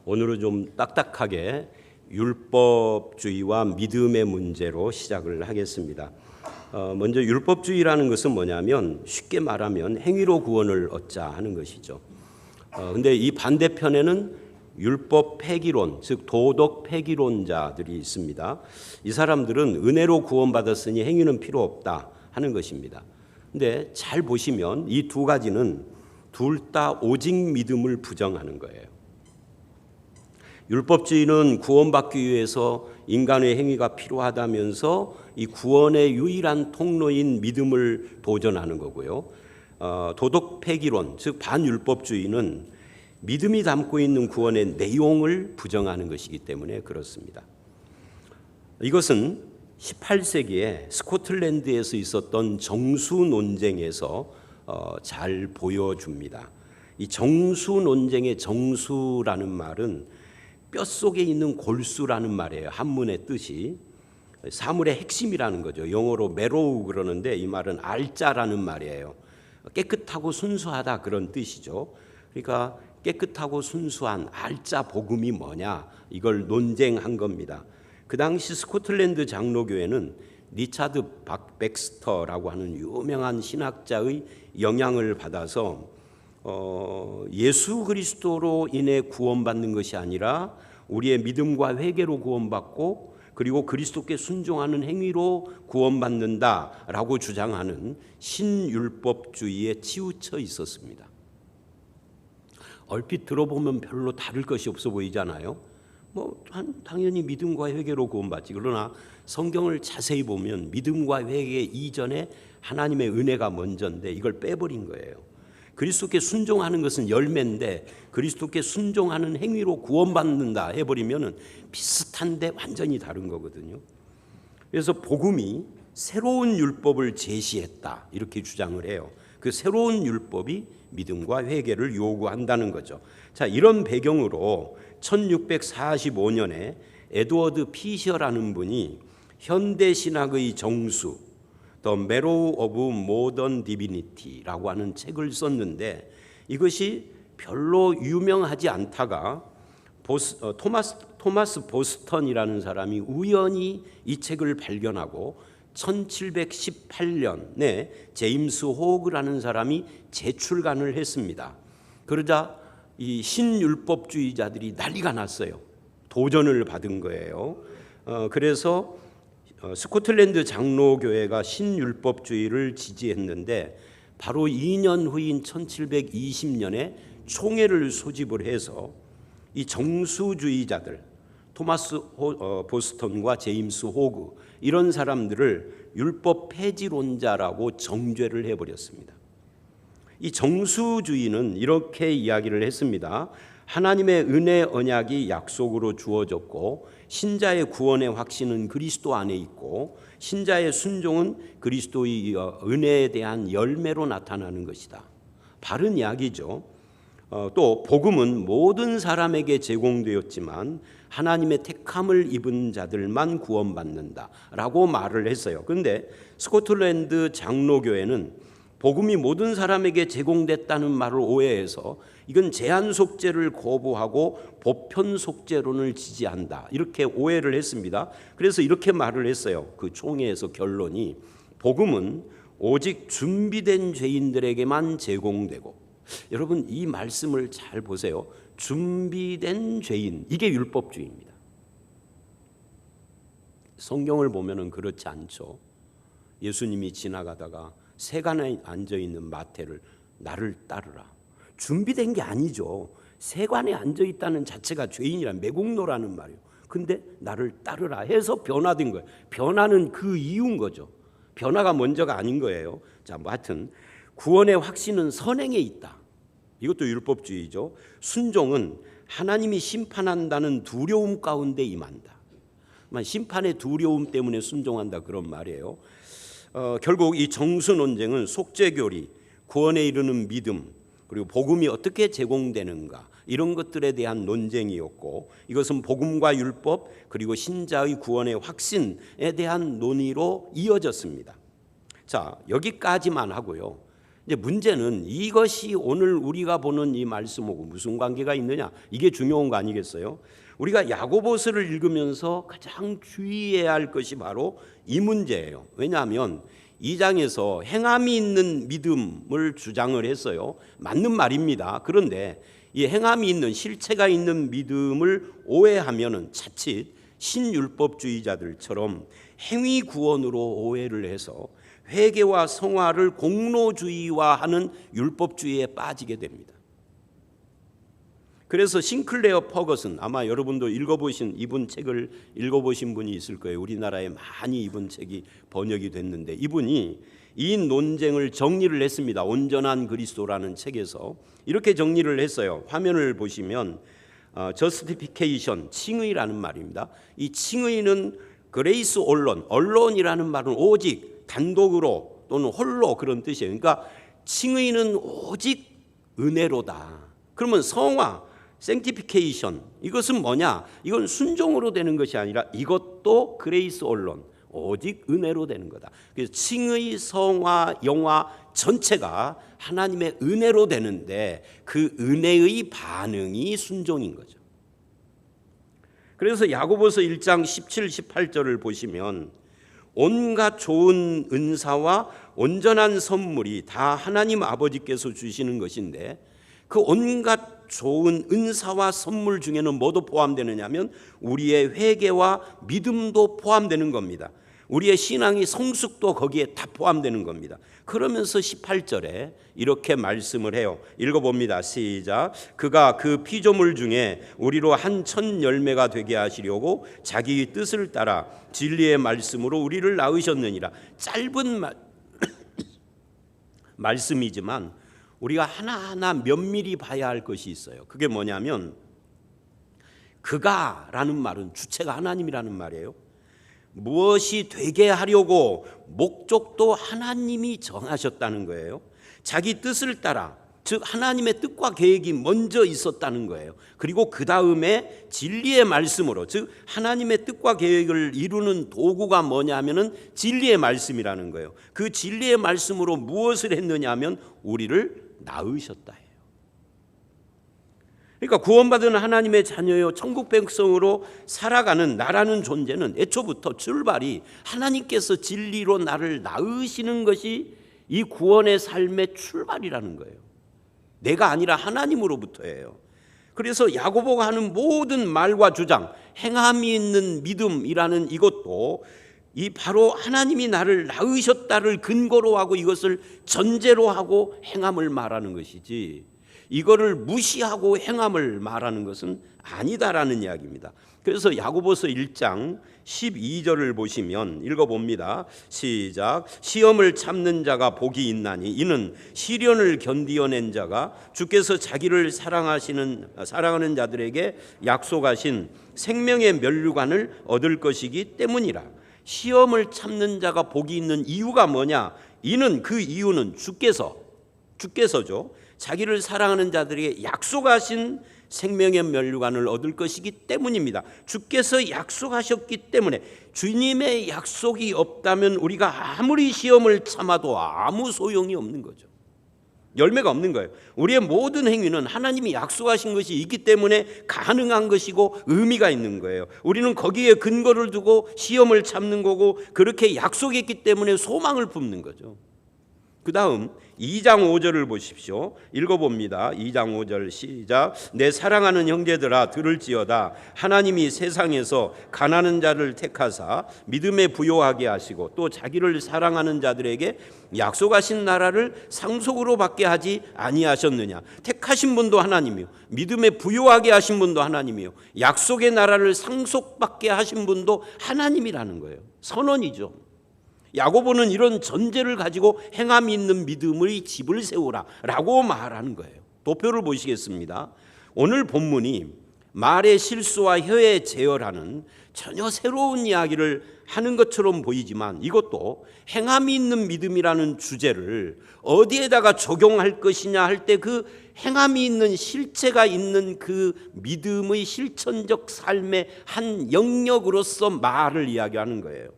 오늘은 좀 딱딱하게 율법주의와 믿음의 문제로 시작을 하겠습니다. 먼저 율법주의라는 것은 뭐냐면 쉽게 말하면 행위로 구원을 얻자 하는 것이죠. 근데 이 반대편에는 율법 폐기론, 즉 도덕 폐기론자들이 있습니다. 이 사람들은 은혜로 구원받았으니 행위는 필요 없다 하는 것입니다. 근데 잘 보시면 이 두 가지는 둘 다 오직 믿음을 부정하는 거예요. 율법주의는 구원받기 위해서 인간의 행위가 필요하다면서 이 구원의 유일한 통로인 믿음을 도전하는 거고요. 도덕 폐기론, 즉 반율법주의는 믿음이 담고 있는 구원의 내용을 부정하는 것이기 때문에 그렇습니다. 이것은 18세기에 스코틀랜드에서 있었던 정수 논쟁에서 잘 보여줍니다. 이 정수 논쟁의 정수라는 말은 뼛속에 있는 골수라는 말이에요. 한문의 뜻이 사물의 핵심이라는 거죠. 영어로 marrow 그러는데 이 말은 알자라는 말이에요. 깨끗하고 순수하다 그런 뜻이죠. 그러니까 깨끗하고 순수한 알자 복음이 뭐냐 이걸 논쟁한 겁니다. 그 당시 스코틀랜드 장로교회는 리차드 백스터라고 하는 유명한 신학자의 영향을 받아서 예수 그리스도로 인해 구원받는 것이 아니라 우리의 믿음과 회개로 구원받고 그리고 그리스도께 순종하는 행위로 구원받는다라고 주장하는 신율법주의에 치우쳐 있었습니다. 얼핏 들어보면 별로 다를 것이 없어 보이잖아요. 당연히 믿음과 회개로 구원받지. 그러나 성경을 자세히 보면 믿음과 회개 이전에 하나님의 은혜가 먼저인데 이걸 빼버린 거예요. 그리스도께 순종하는 것은 열매인데 그리스도께 순종하는 행위로 구원받는다 해버리면 비슷한데 완전히 다른 거거든요. 그래서 복음이 새로운 율법을 제시했다 이렇게 주장을 해요. 그 새로운 율법이 믿음과 회개를 요구한다는 거죠. 자, 이런 배경으로 1645년에 에드워드 피셔라는 분이 현대신학의 정수 The Marrow of Modern Divinity라고 하는 책을 썼는데 이것이 별로 유명하지 않다가 토마스 보스턴이라는 사람이 우연히 이 책을 발견하고 1718년에 제임스 호그라는 사람이 재출간을 했습니다. 그러자 이 신율법주의자들이 난리가 났어요. 도전을 받은 거예요. 그래서 스코틀랜드 장로교회가 신율법주의를 지지했는데 바로 2년 후인 1720년에 총회를 소집을 해서 이 정수주의자들 토마스 보스턴과 제임스 호그 이런 사람들을 율법 폐지론자라고 정죄를 해버렸습니다. 이 정수주의는 이렇게 이야기를 했습니다. 하나님의 은혜 언약이 약속으로 주어졌고 신자의 구원의 확신은 그리스도 안에 있고 신자의 순종은 그리스도의 은혜에 대한 열매로 나타나는 것이다. 바른 이야기죠. 또 복음은 모든 사람에게 제공되었지만 하나님의 택함을 입은 자들만 구원받는다라고 말을 했어요. 그런데 스코틀랜드 장로교회는 복음이 모든 사람에게 제공됐다는 말을 오해해서 이건 제한 속죄를 거부하고 보편 속죄론을 지지한다 이렇게 오해를 했습니다. 그래서 이렇게 말을 했어요. 그 총회에서 결론이 복음은 오직 준비된 죄인들에게만 제공되고 여러분 이 말씀을 잘 보세요. 준비된 죄인 이게 율법주의입니다. 성경을 보면은 그렇지 않죠. 예수님이 지나가다가 세간에 앉아있는 마태를 나를 따르라. 준비된 게 아니죠. 세관에 앉아있다는 자체가 죄인이란 매국노라는 말이에요. 근데 나를 따르라 해서 변화된 거예요. 변화는 그 이유인 거죠. 변화가 먼저가 아닌 거예요. 자, 하여튼 구원의 확신은 선행에 있다. 이것도 율법주의죠. 순종은 하나님이 심판한다는 두려움 가운데 임한다. 심판의 두려움 때문에 순종한다 그런 말이에요. 결국 이 정수 논쟁은 속죄교리, 구원에 이르는 믿음, 그리고 복음이 어떻게 제공되는가 이런 것들에 대한 논쟁이었고 이것은 복음과 율법 그리고 신자의 구원의 확신에 대한 논의로 이어졌습니다. 자, 여기까지만 하고요. 이제 문제는 이것이 오늘 우리가 보는 이 말씀하고 무슨 관계가 있느냐, 이게 중요한 거 아니겠어요? 우리가 야고보서를 읽으면서 가장 주의해야 할 것이 바로 이 문제예요. 왜냐하면 이 장에서 행함이 있는 믿음을 주장을 했어요. 맞는 말입니다. 그런데 이 행함이 있는, 실체가 있는 믿음을 오해하면은 자칫 신율법주의자들처럼 행위 구원으로 오해를 해서 회개와 성화를 공로주의화하는 율법주의에 빠지게 됩니다. 그래서 싱클레어 퍼거슨, 아마 여러분도 읽어보신, 이분 책을 읽어보신 분이 있을 거예요. 우리나라에 많이 이분 책이 번역이 됐는데, 이분이 이 논쟁을 정리를 했습니다. 온전한 그리스도라는 책에서 이렇게 정리를 했어요. 화면을 보시면 justification, 칭의라는 말입니다. 이 칭의는 그레이스 언론이라는 말은 오직, 단독으로 또는 홀로, 그런 뜻이에요. 그러니까 칭의는 오직 은혜로다. 그러면 성화, sanctification, 이것은 뭐냐? 이건 순종으로 되는 것이 아니라 이것도 그레이스 언론, 오직 은혜로 되는 거다. 그래서 칭의, 성화, 영화 전체가 하나님의 은혜로 되는데 그 은혜의 반응이 순종인 거죠. 그래서 야고보서 1장 17, 18절을 보시면 온갖 좋은 은사와 온전한 선물이 다 하나님 아버지께서 주시는 것인데, 그 온갖 좋은 은사와 선물 중에는 뭐도 포함되느냐 하면 우리의 회개와 믿음도 포함되는 겁니다. 우리의 신앙의 성숙도 거기에 다 포함되는 겁니다. 그러면서 18절에 이렇게 말씀을 해요. 읽어봅니다. 시작. 그가 그 피조물 중에 우리로 한 천 열매가 되게 하시려고 자기 뜻을 따라 진리의 말씀으로 우리를 낳으셨느니라. 짧은 말씀이지만 우리가 하나하나 면밀히 봐야 할 것이 있어요. 그게 뭐냐면, 그가라는 말은 주체가 하나님이라는 말이에요. 무엇이 되게 하려고 목적도 하나님이 정하셨다는 거예요. 자기 뜻을 따라, 즉 하나님의 뜻과 계획이 먼저 있었다는 거예요. 그리고 그 다음에 진리의 말씀으로, 즉 하나님의 뜻과 계획을 이루는 도구가 뭐냐 하면은 진리의 말씀이라는 거예요. 그 진리의 말씀으로 무엇을 했느냐 하면 우리를 낳으셨다 해요. 그러니까 구원받은 하나님의 자녀요, 천국 백성으로 살아가는 나라는 존재는 애초부터 출발이 하나님께서 진리로 나를 낳으시는 것이 이 구원의 삶의 출발이라는 거예요. 내가 아니라 하나님으로부터예요. 그래서 야고보가 하는 모든 말과 주장, 행함이 있는 믿음이라는 이것도 이 바로 하나님이 나를 낳으셨다를 근거로 하고 이것을 전제로 하고 행함을 말하는 것이지, 이거를 무시하고 행함을 말하는 것은 아니다라는 이야기입니다. 그래서 야고보서 1장 12절을 보시면 읽어봅니다. 시작. 시험을 참는 자가 복이 있나니 이는 시련을 견디어낸 자가 주께서 자기를 사랑하는 자들에게 약속하신 생명의 면류관을 얻을 것이기 때문이라. 시험을 참는 자가 복이 있는 이유가 뭐냐? 이는, 그 이유는 주께서죠, 자기를 사랑하는 자들에게 약속하신 생명의 면류관을 얻을 것이기 때문입니다. 주께서 약속하셨기 때문에, 주님의 약속이 없다면 우리가 아무리 시험을 참아도 아무 소용이 없는 거죠. 열매가 없는 거예요. 우리의 모든 행위는 하나님이 약속하신 것이 있기 때문에 가능한 것이고 의미가 있는 거예요. 우리는 거기에 근거를 두고 시험을 참는 거고, 그렇게 약속했기 때문에 소망을 품는 거죠. 그 다음 2장 5절을 보십시오. 읽어봅니다. 2장 5절 시작. 내 사랑하는 형제들아 들을지어다. 하나님이 세상에서 가난한 자를 택하사 믿음에 부요하게 하시고 또 자기를 사랑하는 자들에게 약속하신 나라를 상속으로 받게 하지 아니하셨느냐. 택하신 분도 하나님이요, 믿음에 부요하게 하신 분도 하나님이요, 약속의 나라를 상속받게 하신 분도 하나님이라는 거예요. 선언이죠. 야고보는 이런 전제를 가지고 행함이 있는 믿음의 집을 세우라라고 말하는 거예요. 도표를 보시겠습니다. 오늘 본문이 말의 실수와 혀의 제어라는 전혀 새로운 이야기를 하는 것처럼 보이지만, 이것도 행함이 있는 믿음이라는 주제를 어디에다가 적용할 것이냐 할 때 그 행함이 있는 실체가 있는 그 믿음의 실천적 삶의 한 영역으로서 말을 이야기하는 거예요.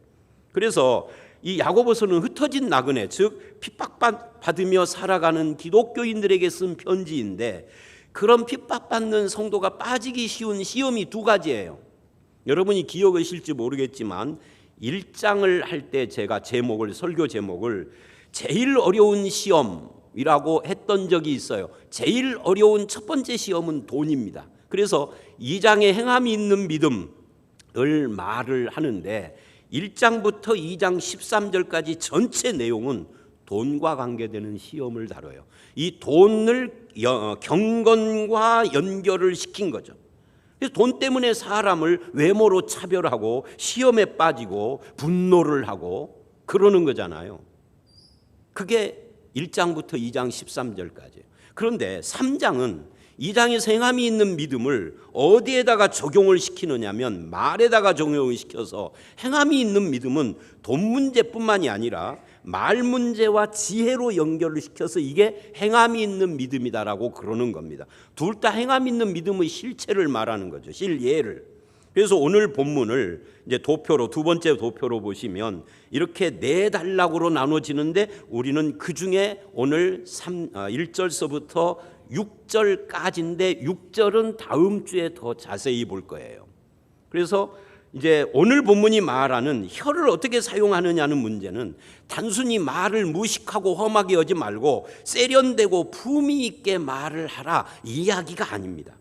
그래서 이 야고보서는 흩어진 나그네, 즉 핍박받으며 살아가는 기독교인들에게 쓴 편지인데, 그런 핍박받는 성도가 빠지기 쉬운 시험이 두 가지예요. 여러분이 기억하실지 모르겠지만 1장을 할 때 제가 설교 제목을 제일 어려운 시험이라고 했던 적이 있어요. 제일 어려운 첫 번째 시험은 돈입니다. 그래서 2장에 행함이 있는 믿음을 말을 하는데 1장부터 2장 13절까지 전체 내용은 돈과 관계되는 시험을 다뤄요. 이 돈을 경건과 연결을 시킨 거죠. 돈 때문에 사람을 외모로 차별하고 시험에 빠지고 분노를 하고 그러는 거잖아요. 그게 1장부터 2장 13절까지예요. 그런데 3장은 2장에서 행함이 있는 믿음을 어디에다가 적용을 시키느냐면 말에다가 적용을 시켜서 행함이 있는 믿음은 돈 문제뿐만이 아니라 말 문제와 지혜로 연결을 시켜서 이게 행함이 있는 믿음이다라고 그러는 겁니다. 둘 다 행함 있는 믿음의 실체를 말하는 거죠. 실예를. 그래서 오늘 본문을 이제 도표로, 두 번째 도표로 보시면 이렇게 네 단락으로 나눠지는데 우리는 그 중에 오늘 1절서부터 6절까지인데 6절은 다음 주에 더 자세히 볼 거예요. 그래서 이제 오늘 본문이 말하는 혀를 어떻게 사용하느냐는 문제는 단순히 말을 무식하고 험하게 하지 말고 세련되고 품위 있게 말을 하라 이야기가 아닙니다.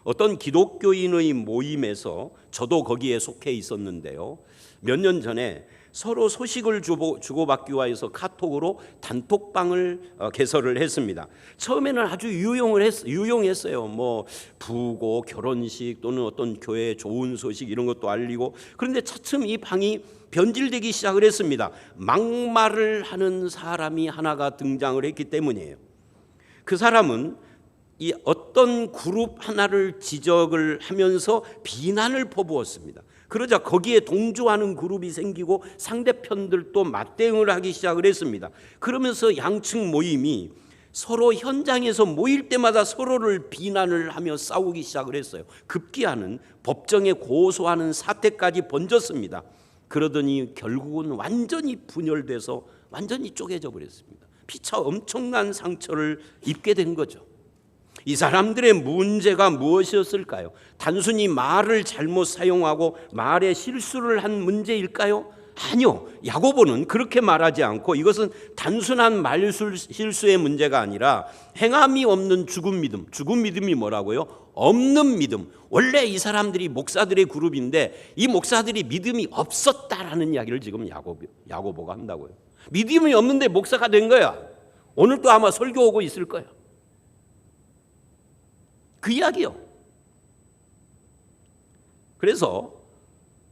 어떤 기독교인의 모임에서 저도 거기에 속해 있었는데요. 몇 년 전에 서로 소식을 주고받기 위해서 카톡으로 단톡방을 개설을 했습니다. 처음에는 아주 유용했어요. 뭐 부고, 결혼식 또는 어떤 교회 좋은 소식 이런 것도 알리고. 그런데 차츰 이 방이 변질되기 시작을 했습니다. 막말을 하는 사람이 하나가 등장을 했기 때문이에요. 그 사람은 이 어떤 그룹 하나를 지적을 하면서 비난을 퍼부었습니다. 그러자 거기에 동조하는 그룹이 생기고 상대편들도 맞대응을 하기 시작을 했습니다. 그러면서 양측 모임이 서로 현장에서 모일 때마다 서로를 비난을 하며 싸우기 시작을 했어요. 급기야는 법정에 고소하는 사태까지 번졌습니다. 그러더니 결국은 완전히 분열돼서 완전히 쪼개져 버렸습니다. 피차 엄청난 상처를 입게 된 거죠. 이 사람들의 문제가 무엇이었을까요? 단순히 말을 잘못 사용하고 말에 실수를 한 문제일까요? 아니요. 야고보는 그렇게 말하지 않고 이것은 단순한 말 실수의 문제가 아니라 행함이 없는 죽은 믿음. 죽은 믿음이 뭐라고요? 없는 믿음. 원래 이 사람들이 목사들의 그룹인데 이 목사들이 믿음이 없었다라는 이야기를 지금 야고보가 한다고요. 믿음이 없는데 목사가 된 거야. 오늘 또 아마 설교 오고 있을 거야. 그 이야기요. 그래서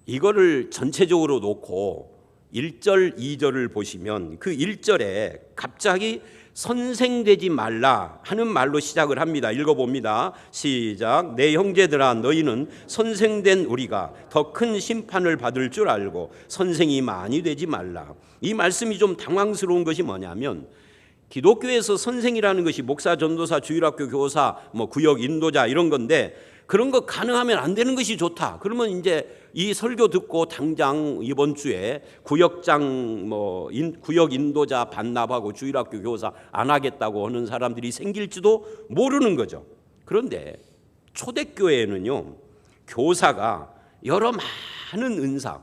이거를 전체적으로 놓고 1절, 2절을 보시면 그 1절에 갑자기 선생되지 말라 하는 말로 시작을 합니다. 읽어봅니다. 시작. 내 형제들아 너희는 선생된 우리가 더 큰 심판을 받을 줄 알고 선생이 많이 되지 말라. 이 말씀이 좀 당황스러운 것이 뭐냐면 기독교에서 선생이라는 것이 목사, 전도사, 주일학교 교사, 구역 인도자 이런 건데 그런 거 가능하면 안 되는 것이 좋다. 그러면 이제 이 설교 듣고 당장 이번 주에 구역장 구역 인도자 반납하고 주일학교 교사 안 하겠다고 하는 사람들이 생길지도 모르는 거죠. 그런데 초대교회는요, 교사가 여러 많은 은사,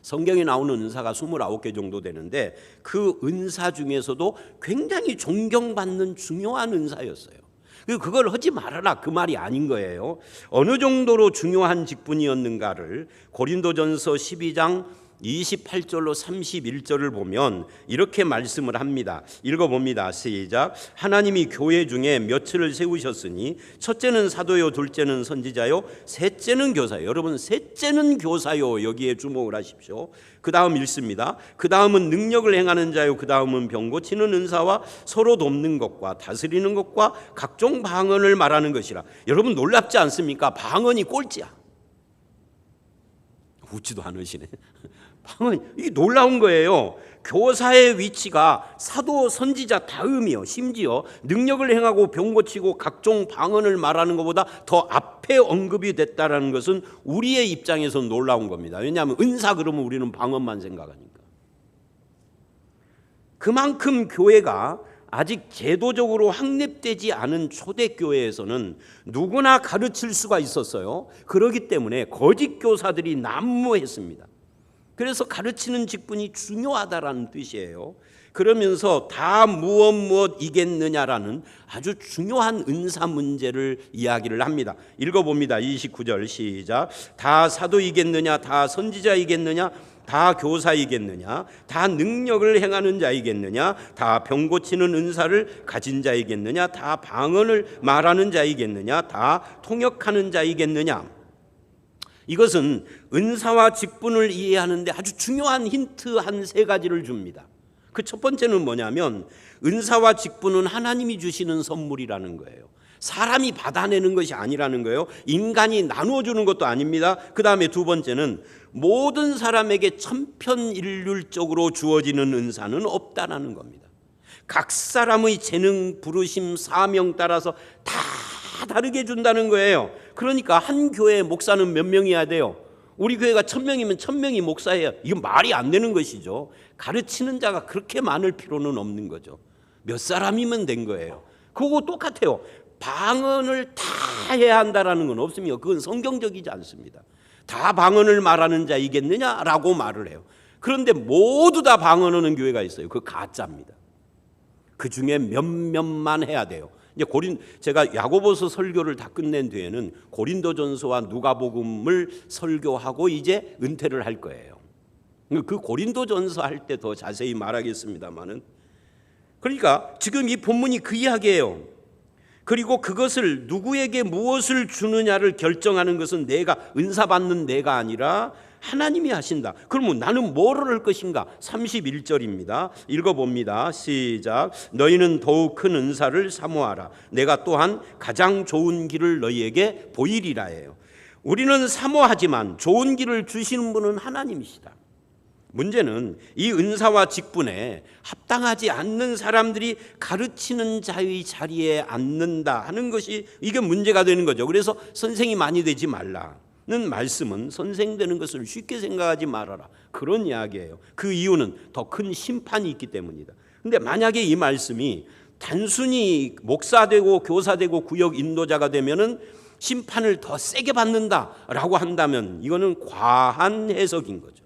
성경에 나오는 은사가 29개 정도 되는데 그 은사 중에서도 굉장히 존경받는 중요한 은사였어요. 그걸 하지 말아라 그 말이 아닌 거예요. 어느 정도로 중요한 직분이었는가를 고린도전서 12장 28절로 31절을 보면 이렇게 말씀을 합니다. 읽어봅니다. 시작. 하나님이 교회 중에 몇을 세우셨으니 첫째는 사도요, 둘째는 선지자요, 셋째는 교사요. 여러분 셋째는 교사요, 여기에 주목을 하십시오. 그 다음 읽습니다. 그 다음은 능력을 행하는 자요, 그 다음은 병 고치는 은사와 서로 돕는 것과 다스리는 것과 각종 방언을 말하는 것이라. 여러분 놀랍지 않습니까? 방언이 꼴찌야. 웃지도 않으시네. 방언, 이게 놀라운 거예요. 교사의 위치가 사도, 선지자 다음이요. 심지어 능력을 행하고 병 고치고 각종 방언을 말하는 것보다 더 앞에 언급이 됐다는 것은 우리의 입장에서 놀라운 겁니다. 왜냐하면 은사 그러면 우리는 방언만 생각하니까. 그만큼 교회가 아직 제도적으로 확립되지 않은 초대교회에서는 누구나 가르칠 수가 있었어요. 그렇기 때문에 거짓 교사들이 난무했습니다. 그래서 가르치는 직분이 중요하다라는 뜻이에요. 그러면서 다 무엇 이겠느냐라는 아주 중요한 은사 문제를 이야기를 합니다. 읽어봅니다. 29절 시작. 다 사도이겠느냐, 다 선지자이겠느냐, 다 교사이겠느냐, 다 능력을 행하는 자이겠느냐, 다 병 고치는 은사를 가진 자이겠느냐, 다 방언을 말하는 자이겠느냐, 다 통역하는 자이겠느냐. 이것은 은사와 직분을 이해하는데 아주 중요한 힌트 한 3가지를 줍니다. 그 첫 번째는 뭐냐면 은사와 직분은 하나님이 주시는 선물이라는 거예요. 사람이 받아내는 것이 아니라는 거예요. 인간이 나누어 주는 것도 아닙니다. 그 다음에 두 번째는 모든 사람에게 천편일률적으로 주어지는 은사는 없다라는 겁니다. 각 사람의 재능, 부르심, 사명 따라서 다 다르게 준다는 거예요. 그러니까 한 교회에 목사는 몇 명이어야 돼요? 우리 교회가 1000명이면 1000명이 목사예요. 이건 말이 안 되는 것이죠. 가르치는 자가 그렇게 많을 필요는 없는 거죠. 몇 사람이면 된 거예요. 그거 똑같아요. 방언을 다 해야 한다라는 건 없습니다. 그건 성경적이지 않습니다. 다 방언을 말하는 자이겠느냐라고 말을 해요. 그런데 모두 다 방언하는 교회가 있어요. 그 가짜입니다. 그 중에 몇몇만 해야 돼요. 이제 제가 야고보서 설교를 다 끝낸 뒤에는 고린도전서와 누가복음을 설교하고 이제 은퇴를 할 거예요. 그 고린도전서 할 때 더 자세히 말하겠습니다만은, 그러니까 지금 이 본문이 그 이야기예요. 그리고 그것을 누구에게 무엇을 주느냐를 결정하는 것은 은사 받는 내가 아니라 하나님이 하신다. 그러면 나는 뭐를 할 것인가? 31절입니다. 읽어봅니다. 시작. 너희는 더욱 큰 은사를 사모하라. 내가 또한 가장 좋은 길을 너희에게 보이리라 해요. 우리는 사모하지만 좋은 길을 주시는 분은 하나님이시다. 문제는 이 은사와 직분에 합당하지 않는 사람들이 가르치는 자의 자리에 앉는다 하는 것이 이게 문제가 되는 거죠. 그래서 선생이 많이 되지 말라는 말씀은 선생 되는 것을 쉽게 생각하지 말아라, 그런 이야기예요. 그 이유는 더 큰 심판이 있기 때문이다. 근데 만약에 이 말씀이 단순히 목사되고 교사되고 구역 인도자가 되면은 심판을 더 세게 받는다라고 한다면 이거는 과한 해석인 거죠.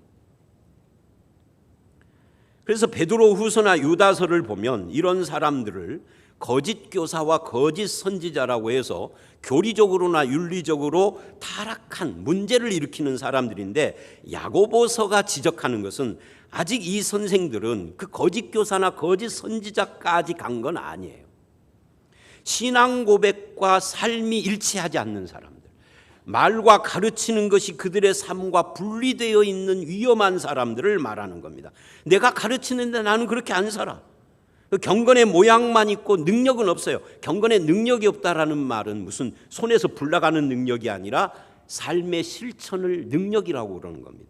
그래서 베드로후서나 유다서를 보면 이런 사람들을 거짓 교사와 거짓 선지자라고 해서 교리적으로나 윤리적으로 타락한 문제를 일으키는 사람들인데, 야고보서가 지적하는 것은 아직 이 선생들은 그 거짓 교사나 거짓 선지자까지 간 건 아니에요. 신앙 고백과 삶이 일치하지 않는 사람들, 말과 가르치는 것이 그들의 삶과 분리되어 있는 위험한 사람들을 말하는 겁니다. 내가 가르치는데 나는 그렇게 안 살아. 경건의 모양만 있고 능력은 없어요. 경건의 능력이 없다라는 말은 무슨 손에서 불 나가는 능력이 아니라 삶의 실천을 능력이라고 그러는 겁니다.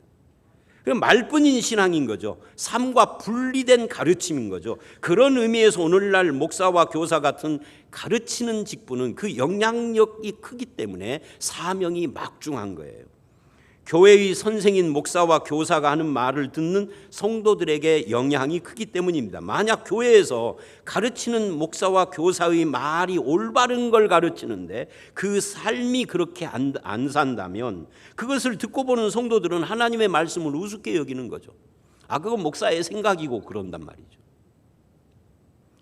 말뿐인 신앙인 거죠. 삶과 분리된 가르침인 거죠. 그런 의미에서 오늘날 목사와 교사 같은 가르치는 직분은 그 영향력이 크기 때문에 사명이 막중한 거예요. 교회의 선생인 목사와 교사가 하는 말을 듣는 성도들에게 영향이 크기 때문입니다. 만약 교회에서 가르치는 목사와 교사의 말이 올바른 걸 가르치는데 그 삶이 그렇게 안 산다면 그것을 듣고 보는 성도들은 하나님의 말씀을 우습게 여기는 거죠. 그건 목사의 생각이고 그런단 말이죠.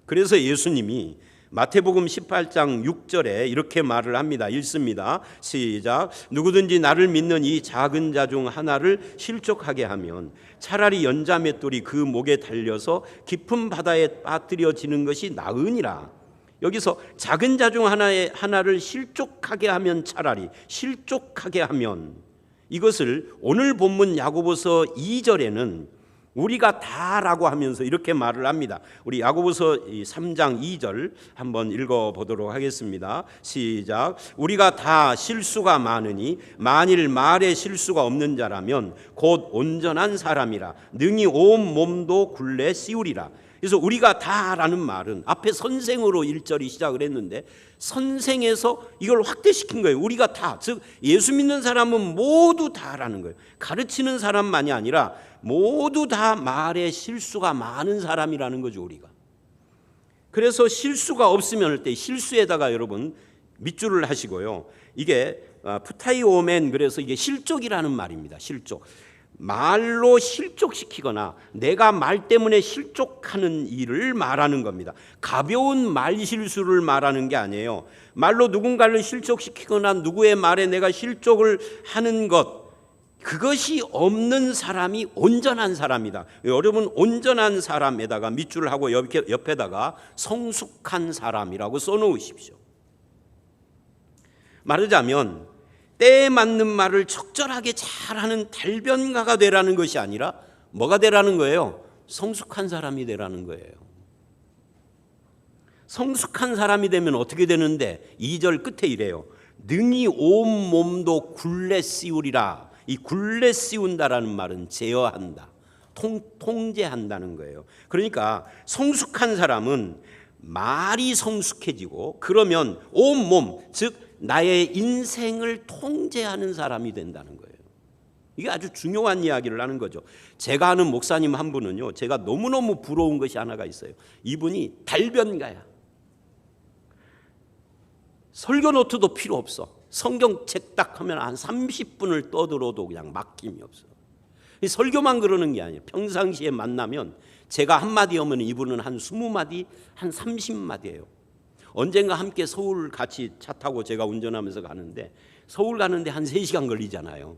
그래서 예수님이 마태복음 18장 6절에 이렇게 말을 합니다. 읽습니다. 시작. 누구든지 나를 믿는 이 작은 자 중 하나를 실족하게 하면 차라리 연자 맷돌이 그 목에 달려서 깊은 바다에 빠뜨려지는 것이 나으니라. 여기서 작은 자 중 하나를 실족하게 하면, 차라리 실족하게 하면, 이것을 오늘 본문 야고보서 2절에는 우리가 다라고 하면서 이렇게 말을 합니다. 우리 야고보서 3장 2절 한번 읽어보도록 하겠습니다. 시작. 우리가 다 실수가 많으니 만일 말에 실수가 없는 자라면 곧 온전한 사람이라 능히 온 몸도 굴레 씌우리라. 그래서 우리가 다라는 말은 앞에 선생으로 1절이 시작을 했는데 선생에서 이걸 확대시킨 거예요. 우리가 다, 즉 예수 믿는 사람은 모두 다라는 거예요. 가르치는 사람만이 아니라 모두 다 말에 실수가 많은 사람이라는 거죠, 우리가. 그래서 실수가 없으면 할 때 실수에다가 여러분 밑줄을 하시고요. 이게 푸타이오멘, 그래서 이게 실족이라는 말입니다. 실족. 말로 실족시키거나 내가 말 때문에 실족하는 일을 말하는 겁니다. 가벼운 말 실수를 말하는 게 아니에요. 말로 누군가를 실족시키거나 누구의 말에 내가 실족을 하는 것, 그것이 없는 사람이 온전한 사람이다. 여러분, 온전한 사람에다가 밑줄을 하고 옆에다가 성숙한 사람이라고 써놓으십시오. 말하자면 때에 맞는 말을 적절하게 잘하는 달변가가 되라는 것이 아니라 뭐가 되라는 거예요? 성숙한 사람이 되라는 거예요. 성숙한 사람이 되면 어떻게 되는데 2절 끝에 이래요. 능히 온 몸도 굴레 씌우리라. 이 굴레 씌운다라는 말은 제어한다, 통제한다는 거예요. 그러니까 성숙한 사람은 말이 성숙해지고 그러면 온 몸, 즉 나의 인생을 통제하는 사람이 된다는 거예요. 이게 아주 중요한 이야기를 하는 거죠. 제가 아는 목사님 한 분은요, 제가 너무너무 부러운 것이 하나가 있어요. 이분이 달변가야. 설교 노트도 필요 없어. 성경책 딱 하면 한 30분을 떠들어도 그냥 막힘이 없어. 설교만 그러는 게 아니에요. 평상시에 만나면 제가 한마디 하면 이분은 한 20마디, 한 30마디예요. 언젠가 함께 서울 같이 차 타고 제가 운전하면서 가는데 서울 가는데 한 3시간 걸리잖아요.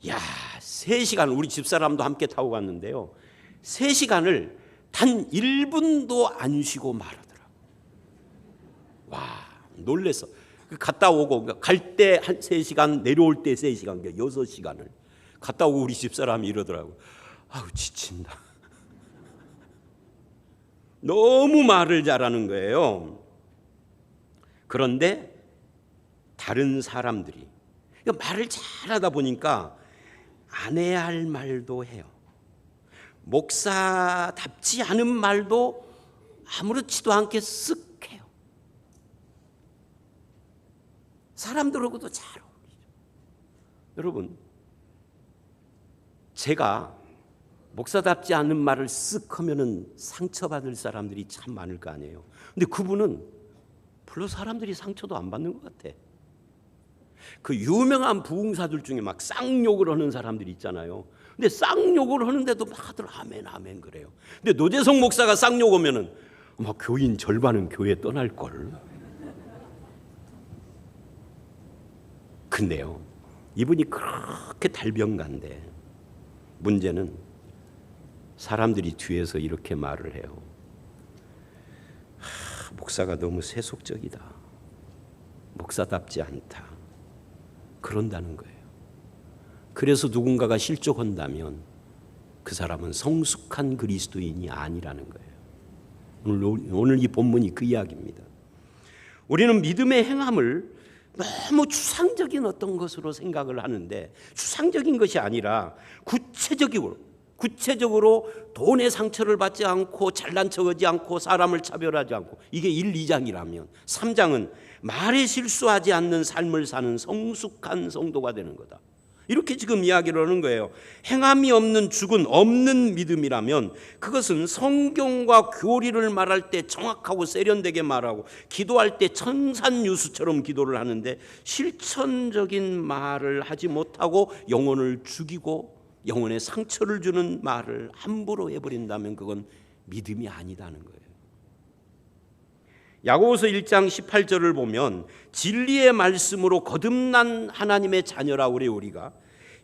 야, 3시간, 우리 집사람도 함께 타고 갔는데요. 3시간을 단 1분도 안 쉬고 말하더라고요. 와, 놀랬어. 갔다 오고 갈 때 한 3시간, 내려올 때 3시간, 6시간을 갔다 오고 우리 집사람이 이러더라고요. 아우, 지친다. 너무 말을 잘하는 거예요. 그런데 다른 사람들이 말을 잘하다 보니까 안 해야 할 말도 해요. 목사답지 않은 말도 아무렇지도 않게 쓱 해요. 사람들하고도 잘 어울리죠. 여러분, 제가 목사답지 않은 말을 쓱 하면은 상처받을 사람들이 참 많을 거 아니에요. 근데 그분은 별로 사람들이 상처도 안 받는 것 같아. 그 유명한 부흥사들 중에 막 쌍욕을 하는 사람들이 있잖아요. 근데 쌍욕을 하는데도 다들 아멘 아멘 그래요. 근데 노재성 목사가 쌍욕 하면은 막 교인 절반은 교회 떠날 걸. 근데요, 이분이 그렇게 달변가인데 문제는 사람들이 뒤에서 이렇게 말을 해요. 목사가 너무 세속적이다. 목사답지 않다. 그런다는 거예요. 그래서 누군가가 실족한다면 그 사람은 성숙한 그리스도인이 아니라는 거예요. 오늘 이 본문이 그 이야기입니다. 우리는 믿음의 행함을 너무 추상적인 어떤 것으로 생각을 하는데 추상적인 것이 아니라 구체적으로 돈의 상처를 받지 않고 잘난 척하지 않고 사람을 차별하지 않고, 이게 1, 2장이라면 3장은 말에 실수하지 않는 삶을 사는 성숙한 성도가 되는 거다. 이렇게 지금 이야기를 하는 거예요. 행함이 없는 죽은 없는 믿음이라면 그것은 성경과 교리를 말할 때 정확하고 세련되게 말하고 기도할 때 청산유수처럼 기도를 하는데 실천적인 말을 하지 못하고 영혼을 죽이고 영혼에 상처를 주는 말을 함부로 해버린다면 그건 믿음이 아니다는 거예요. 야고보서 1장 18절을 보면 진리의 말씀으로 거듭난 하나님의 자녀라 그래요. 우리가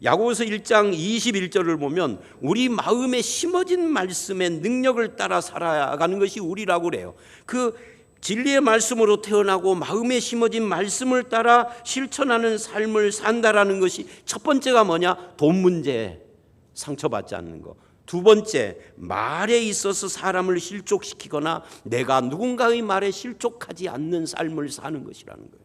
야고보서 1장 21절을 보면 우리 마음에 심어진 말씀의 능력을 따라 살아가는 것이 우리라고 그래요. 그 진리의 말씀으로 태어나고 마음에 심어진 말씀을 따라 실천하는 삶을 산다라는 것이 첫 번째가 뭐냐? 돈 문제, 상처받지 않는 거. 두 번째, 말에 있어서 사람을 실족시키거나 내가 누군가의 말에 실족하지 않는 삶을 사는 것이라는 거예요.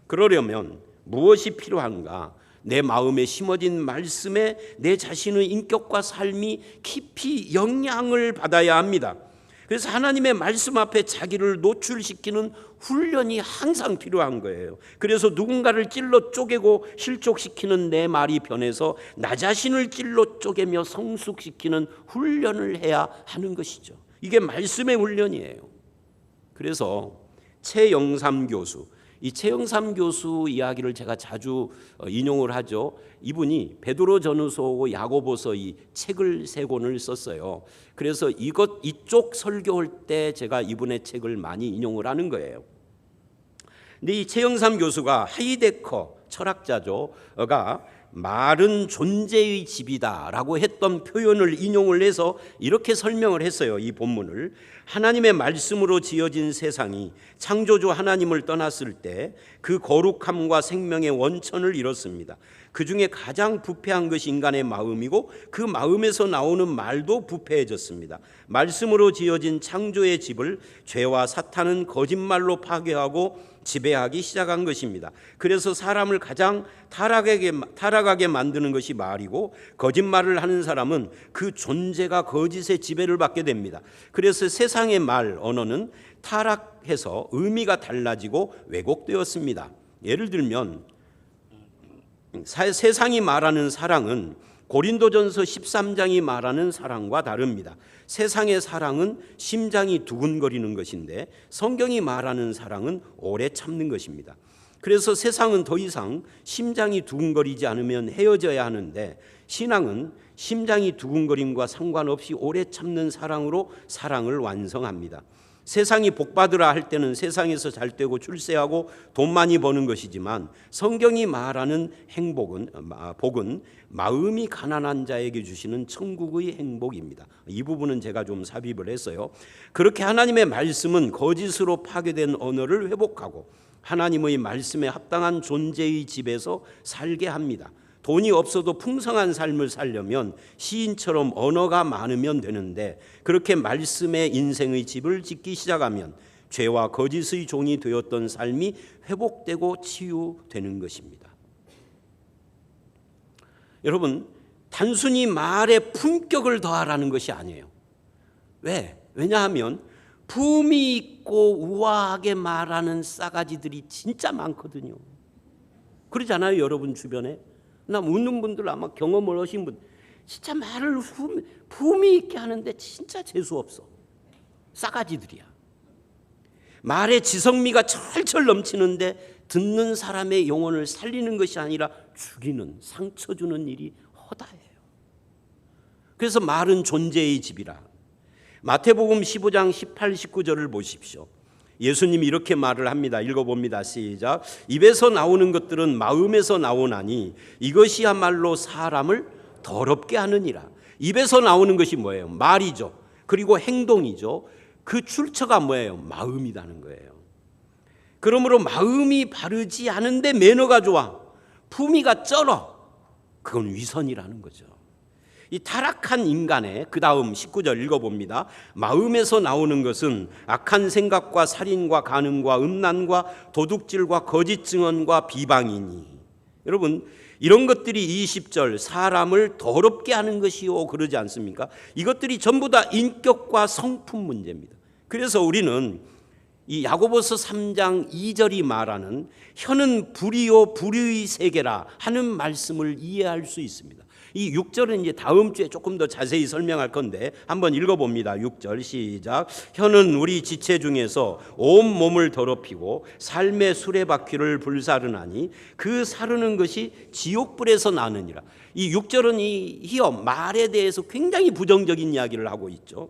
그러려면 무엇이 필요한가? 내 마음에 심어진 말씀에 내 자신의 인격과 삶이 깊이 영향을 받아야 합니다. 그래서 하나님의 말씀 앞에 자기를 노출시키는 훈련이 항상 필요한 거예요. 그래서 누군가를 찔러 쪼개고 실족시키는 내 말이 변해서 나 자신을 찔러 쪼개며 성숙시키는 훈련을 해야 하는 것이죠. 이게 말씀의 훈련이에요. 그래서 최영삼 교수, 이 최영삼 교수 이야기를 제가 자주 인용을 하죠. 이분이 베드로 전후서하고 야고보서 이 책을 세 권을 썼어요. 그래서 이쪽 설교할 때 제가 이분의 책을 많이 인용을 하는 거예요. 근데 이 최영삼 교수가 하이데커 철학자죠가 말은 존재의 집이다라고 했던 표현을 인용을 해서 이렇게 설명을 했어요. 이 본문을 하나님의 말씀으로 지어진 세상이 창조주 하나님을 떠났을 때 그 거룩함과 생명의 원천을 잃었습니다. 그 중에 가장 부패한 것이 인간의 마음이고 그 마음에서 나오는 말도 부패해졌습니다. 말씀으로 지어진 창조의 집을 죄와 사탄은 거짓말로 파괴하고 지배하기 시작한 것입니다. 그래서 사람을 가장 타락하게 만드는 것이 말이고 거짓말을 하는 사람은 그 존재가 거짓의 지배를 받게 됩니다. 그래서 세상의 말, 언어는 타락해서 의미가 달라지고 왜곡되었습니다. 예를 들면 세상이 말하는 사랑은 고린도전서 13장이 말하는 사랑과 다릅니다. 세상의 사랑은 심장이 두근거리는 것인데 성경이 말하는 사랑은 오래 참는 것입니다. 그래서 세상은 더 이상 심장이 두근거리지 않으면 헤어져야 하는데 신앙은 심장이 두근거림과 상관없이 오래 참는 사랑으로 사랑을 완성합니다. 세상이 복받으라 할 때는 세상에서 잘 되고 출세하고 돈 많이 버는 것이지만 성경이 말하는 복은 마음이 가난한 자에게 주시는 천국의 행복입니다. 이 부분은 제가 좀 삽입을 했어요. 그렇게 하나님의 말씀은 거짓으로 파괴된 언어를 회복하고 하나님의 말씀에 합당한 존재의 집에서 살게 합니다. 돈이 없어도 풍성한 삶을 살려면 시인처럼 언어가 많으면 되는데 그렇게 말씀의 인생의 집을 짓기 시작하면 죄와 거짓의 종이 되었던 삶이 회복되고 치유되는 것입니다. 여러분, 단순히 말에 품격을 더하라는 것이 아니에요. 왜냐하면 품이 있고 우아하게 말하는 싸가지들이 진짜 많거든요. 그러지 않아요, 여러분 주변에? 나 묻는 분들 아마 경험을 하신 분, 진짜 말을 품이 있게 하는데 진짜 재수 없어. 싸가지들이야. 말의 지성미가 철철 넘치는데 듣는 사람의 영혼을 살리는 것이 아니라 죽이는, 상처 주는 일이 허다해요. 그래서 말은 존재의 집이라. 마태복음 15장 18, 19절을 보십시오. 예수님이 이렇게 말을 합니다. 읽어봅니다. 시작. 입에서 나오는 것들은 마음에서 나오나니 이것이야말로 사람을 더럽게 하느니라. 입에서 나오는 것이 뭐예요? 말이죠. 그리고 행동이죠. 그 출처가 뭐예요? 마음이라는 거예요. 그러므로 마음이 바르지 않은데 매너가 좋아, 품위가 쩔어, 그건 위선이라는 거죠. 이 타락한 인간의 그 다음 19절 읽어봅니다. 마음에서 나오는 것은 악한 생각과 살인과 간음과 음란과 도둑질과 거짓 증언과 비방이니. 여러분, 이런 것들이 20절 사람을 더럽게 하는 것이요 그러지 않습니까? 이것들이 전부 다 인격과 성품 문제입니다. 그래서 우리는 이 야고보서 3장 2절이 말하는 혀는 불이요 불의의 세계라 하는 말씀을 이해할 수 있습니다. 이 6절은 이제 다음 주에 조금 더 자세히 설명할 건데 한번 읽어봅니다. 6절 시작. 혀는 우리 지체 중에서 온 몸을 더럽히고 삶의 수레바퀴를 불사르나니 그 사르는 것이 지옥불에서 나느니라. 이 6절은 이 혀, 말에 대해서 굉장히 부정적인 이야기를 하고 있죠.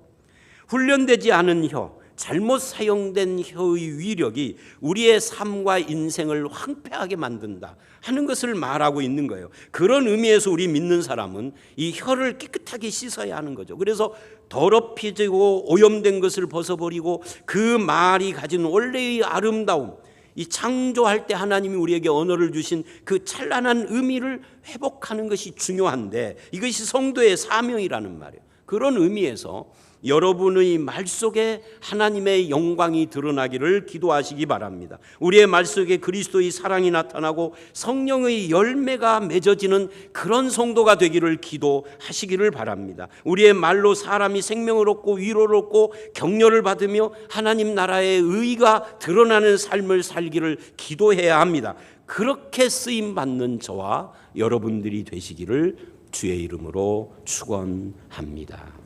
훈련되지 않은 혀, 잘못 사용된 혀의 위력이 우리의 삶과 인생을 황폐하게 만든다 하는 것을 말하고 있는 거예요. 그런 의미에서 우리 믿는 사람은 이 혀를 깨끗하게 씻어야 하는 거죠. 그래서 더럽혀지고 오염된 것을 벗어버리고 그 말이 가진 원래의 아름다움, 이 창조할 때 하나님이 우리에게 언어를 주신 그 찬란한 의미를 회복하는 것이 중요한데 이것이 성도의 사명이라는 말이에요. 그런 의미에서 여러분의 말 속에 하나님의 영광이 드러나기를 기도하시기 바랍니다. 우리의 말 속에 그리스도의 사랑이 나타나고 성령의 열매가 맺어지는 그런 성도가 되기를 기도하시기를 바랍니다. 우리의 말로 사람이 생명을 얻고 위로를 얻고 격려를 받으며 하나님 나라의 의가 드러나는 삶을 살기를 기도해야 합니다. 그렇게 쓰임받는 저와 여러분들이 되시기를 주의 이름으로 축원합니다.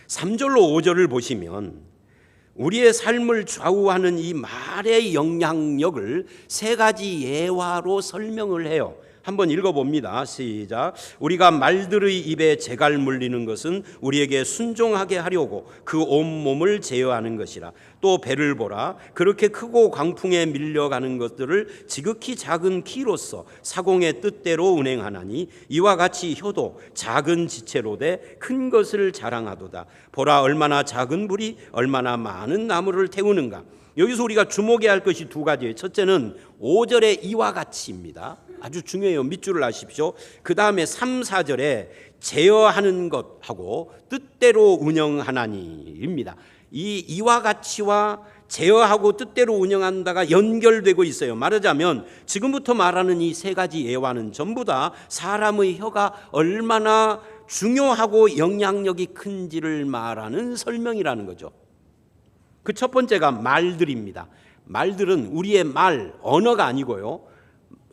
3절로 5절을 보시면 우리의 삶을 좌우하는 이 말의 영향력을 세 가지 예화로 설명을 해요. 한번 읽어봅니다. 시작. 우리가 말들의 입에 재갈 물리는 것은 우리에게 순종하게 하려고 그 온몸을 제어하는 것이라. 또 배를 보라. 그렇게 크고 광풍에 밀려가는 것들을 지극히 작은 키로서 사공의 뜻대로 운행하나니 이와 같이 혀도 작은 지체로 돼 큰 것을 자랑하도다. 보라, 얼마나 작은 불이 얼마나 많은 나무를 태우는가. 여기서 우리가 주목해야 할 것이 두 가지예요. 첫째는 5절의 이와 같이입니다. 아주 중요해요. 밑줄을 아십시오. 그 다음에 3, 4절에 제어하는 것하고 뜻대로 운영하나니입니다. 이 이와 같이와 제어하고 뜻대로 운영한다가 연결되고 있어요. 말하자면 지금부터 말하는 이 세 가지 예화는 전부 다 사람의 혀가 얼마나 중요하고 영향력이 큰지를 말하는 설명이라는 거죠. 그 첫 번째가 말들입니다. 말들은 우리의 말, 언어가 아니고요.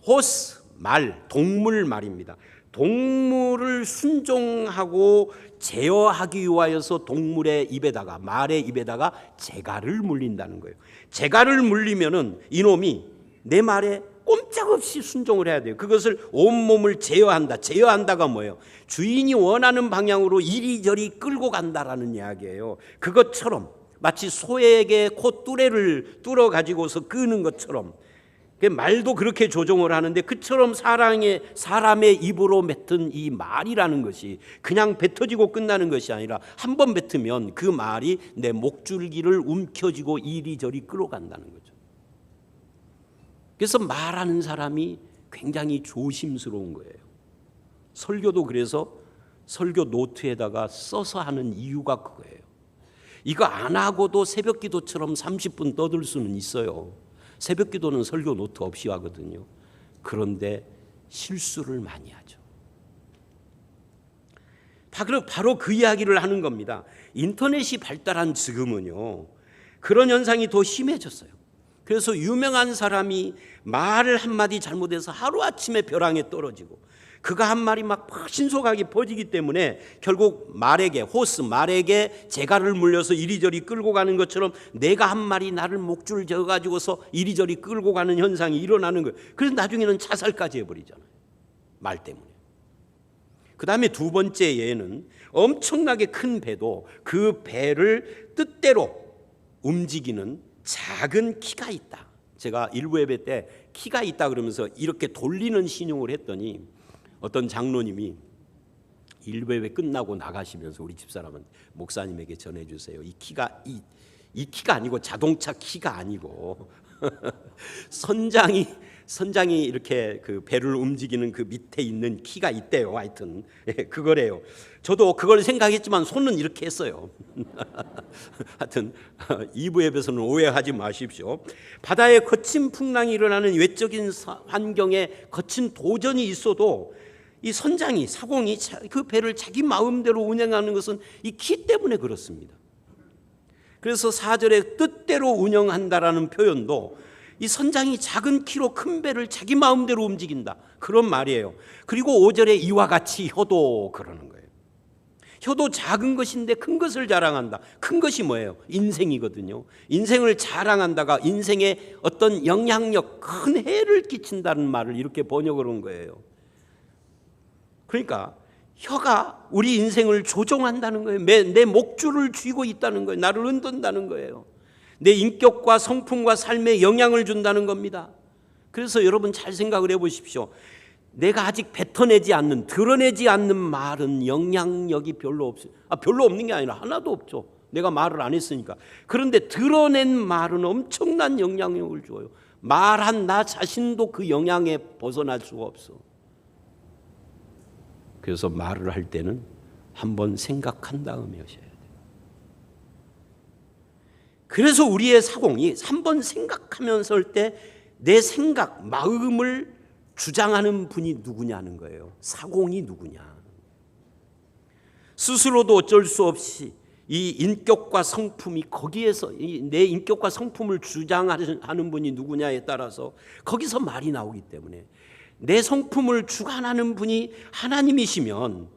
호스, 말, 동물 말입니다. 동물을 순종하고 제어하기 위하여서 동물의 입에다가, 말의 입에다가 재갈을 물린다는 거예요. 재갈을 물리면은 이놈이 내 말에 꼼짝없이 순종을 해야 돼요. 그것을 온몸을 제어한다. 제어한다가 뭐예요? 주인이 원하는 방향으로 이리저리 끌고 간다라는 이야기예요. 그것처럼 마치 소에게 콧뚜레를 뚫어 가지고서 끄는 것처럼 말도 그렇게 조종을 하는데 그처럼 사람의 입으로 뱉은 이 말이라는 것이 그냥 뱉어지고 끝나는 것이 아니라 한 번 뱉으면 그 말이 내 목줄기를 움켜쥐고 이리저리 끌어간다는 거죠. 그래서 말하는 사람이 굉장히 조심스러운 거예요. 설교도 그래서 설교 노트에다가 써서 하는 이유가 그거예요. 이거 안 하고도 새벽 기도처럼 30분 떠들 수는 있어요. 새벽 기도는 설교 노트 없이 하거든요. 그런데 실수를 많이 하죠. 바로 그 이야기를 하는 겁니다. 인터넷이 발달한 지금은요, 그런 현상이 더 심해졌어요. 그래서 유명한 사람이 말을 한마디 잘못해서 하루아침에 벼랑에 떨어지고 그가 한 말이 막 신속하게 퍼지기 때문에 결국 말에게 재갈을 물려서 이리저리 끌고 가는 것처럼 내가 한 말이 나를 목줄 져가지고서 이리저리 끌고 가는 현상이 일어나는 거예요. 그래서 나중에는 자살까지 해버리잖아요. 말 때문에. 그 다음에 두 번째 예는 엄청나게 큰 배도 그 배를 뜻대로 움직이는 작은 키가 있다. 제가 일부 예배 때 키가 있다 그러면서 이렇게 돌리는 신용을 했더니 어떤 장로님이 일부 예배 끝나고 나가시면서 우리 집사람은 목사님에게 전해주세요. 이 키가 아니고 자동차 키가 아니고 선장이 이렇게 그 배를 움직이는 그 밑에 있는 키가 있대요. 하여튼 그거래요. 저도 그걸 생각했지만 손은 이렇게 했어요. 하여튼 2부 예배에서는 오해하지 마십시오. 바다에 거친 풍랑이 일어나는 외적인 환경에 거친 도전이 있어도 이 사공이 그 배를 자기 마음대로 운영하는 것은 이 키 때문에 그렇습니다. 그래서 4절에 뜻대로 운영한다라는 표현도 이 선장이 작은 키로 큰 배를 자기 마음대로 움직인다, 그런 말이에요. 그리고 5절에 이와 같이 혀도 그러는 거예요. 혀도 작은 것인데 큰 것을 자랑한다. 큰 것이 뭐예요? 인생이거든요. 인생을 자랑한다가 인생에 어떤 영향력, 큰 해를 끼친다는 말을 이렇게 번역을 한 거예요. 그러니까 혀가 우리 인생을 조종한다는 거예요. 내 목줄을 쥐고 있다는 거예요. 나를 흔든다는 거예요. 내 인격과 성품과 삶에 영향을 준다는 겁니다. 그래서 여러분 잘 생각을 해보십시오. 내가 아직 드러내지 않는 말은 영향력이 별로 없어요. 별로 없는 게 아니라 하나도 없죠. 내가 말을 안 했으니까. 그런데 드러낸 말은 엄청난 영향력을 줘요. 말한 나 자신도 그 영향에 벗어날 수가 없어. 그래서 말을 할 때는 한번 생각한 다음에 하셔야 돼요. 그래서 우리의 사공이 한번 생각하면서 할 때 내 생각, 마음을 주장하는 분이 누구냐는 거예요. 사공이 누구냐. 스스로도 어쩔 수 없이 이 인격과 성품이 거기에서 내 인격과 성품을 주장하는 분이 누구냐에 따라서 거기서 말이 나오기 때문에 내 성품을 주관하는 분이 하나님이시면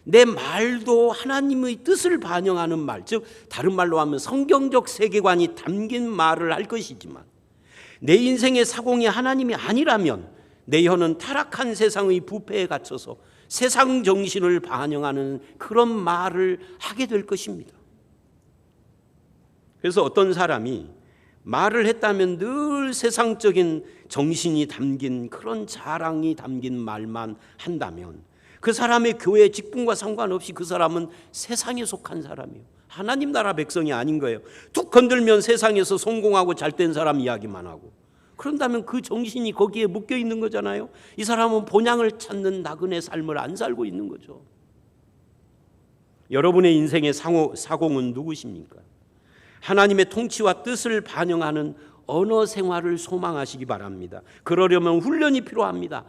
내 말도 하나님의 뜻을 반영하는 말, 즉 다른 말로 하면 성경적 세계관이 담긴 말을 할 것이지만 내 인생의 사공이 하나님이 아니라면 내 혀는 타락한 세상의 부패에 갇혀서 세상 정신을 반영하는 그런 말을 하게 될 것입니다. 그래서 어떤 사람이 말을 했다면 늘 세상적인 정신이 담긴 그런 자랑이 담긴 말만 한다면 그 사람의 교회 직분과 상관없이 그 사람은 세상에 속한 사람이에요. 하나님 나라 백성이 아닌 거예요. 툭 건들면 세상에서 성공하고 잘된 사람 이야기만 하고, 그런다면 그 정신이 거기에 묶여 있는 거잖아요. 이 사람은 본향을 찾는 나그네 삶을 안 살고 있는 거죠. 여러분의 인생의 사공은 누구십니까? 하나님의 통치와 뜻을 반영하는 언어 생활을 소망하시기 바랍니다. 그러려면 훈련이 필요합니다.